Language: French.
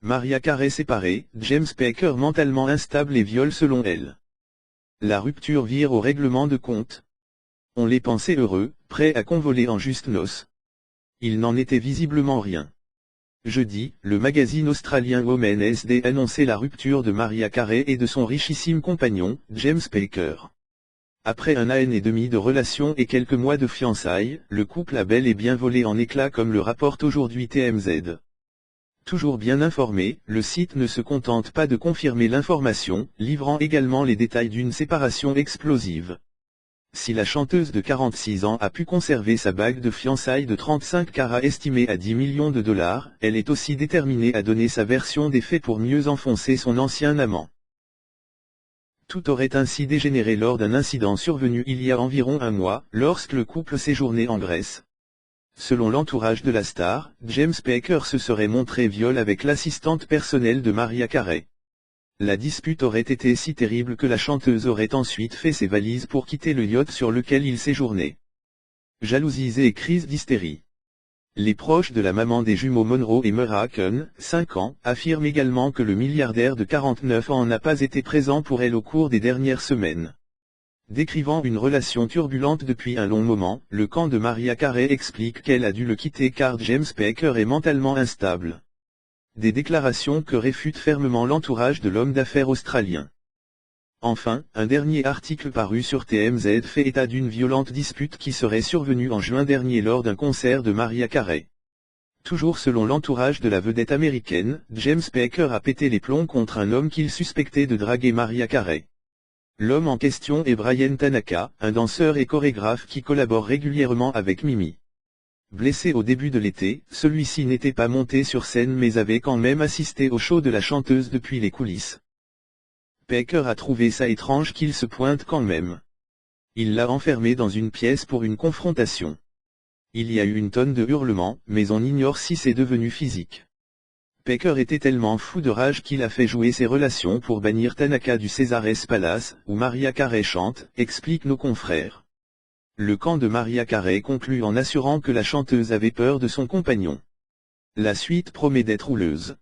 Mariah Carey séparée, James Packer mentalement instable et viol selon elle. La rupture vire au règlement de compte. On les pensait heureux, prêts à convoler en juste noces. Il n'en était visiblement rien. Jeudi, le magazine australien Women SD annonçait la rupture de Mariah Carey et de son richissime compagnon, James Packer. Après un an et demi de relation et quelques mois de fiançailles, le couple a bel et bien volé en éclats comme le rapporte aujourd'hui TMZ. Toujours bien informé, le site ne se contente pas de confirmer l'information, livrant également les détails d'une séparation explosive. Si la chanteuse de 46 ans a pu conserver sa bague de fiançailles de 35 carats estimée à 10 millions de dollars, elle est aussi déterminée à donner sa version des faits pour mieux enfoncer son ancien amant. Tout aurait ainsi dégénéré lors d'un incident survenu il y a environ un mois, lorsque le couple séjournait en Grèce. Selon l'entourage de la star, James Packer se serait montré viol avec l'assistante personnelle de Mariah Carey. La dispute aurait été si terrible que la chanteuse aurait ensuite fait ses valises pour quitter le yacht sur lequel il séjournait. Jalousies et crise d'hystérie. Les proches de la maman des jumeaux Monroe et Muraken, 5 ans, affirment également que le milliardaire de 49 ans n'a pas été présent pour elle au cours des dernières semaines. Décrivant une relation turbulente depuis un long moment, le camp de Mariah Carey explique qu'elle a dû le quitter car James Packer est mentalement instable. Des déclarations que réfute fermement l'entourage de l'homme d'affaires australien. Enfin, un dernier article paru sur TMZ fait état d'une violente dispute qui serait survenue en juin dernier lors d'un concert de Mariah Carey. Toujours selon l'entourage de la vedette américaine, James Packer a pété les plombs contre un homme qu'il suspectait de draguer Mariah Carey. L'homme en question est Brian Tanaka, un danseur et chorégraphe qui collabore régulièrement avec Mimi. Blessé au début de l'été, celui-ci n'était pas monté sur scène mais avait quand même assisté au show de la chanteuse depuis les coulisses. Packer a trouvé ça étrange qu'il se pointe quand même. Il l'a enfermé dans une pièce pour une confrontation. Il y a eu une tonne de hurlements, mais on ignore si c'est devenu physique. Packer était tellement fou de rage qu'il a fait jouer ses relations pour bannir Tanaka du Caesars Palace, où Mariah Carey chante, expliquent nos confrères. Le camp de Mariah Carey conclut en assurant que la chanteuse avait peur de son compagnon. La suite promet d'être houleuse.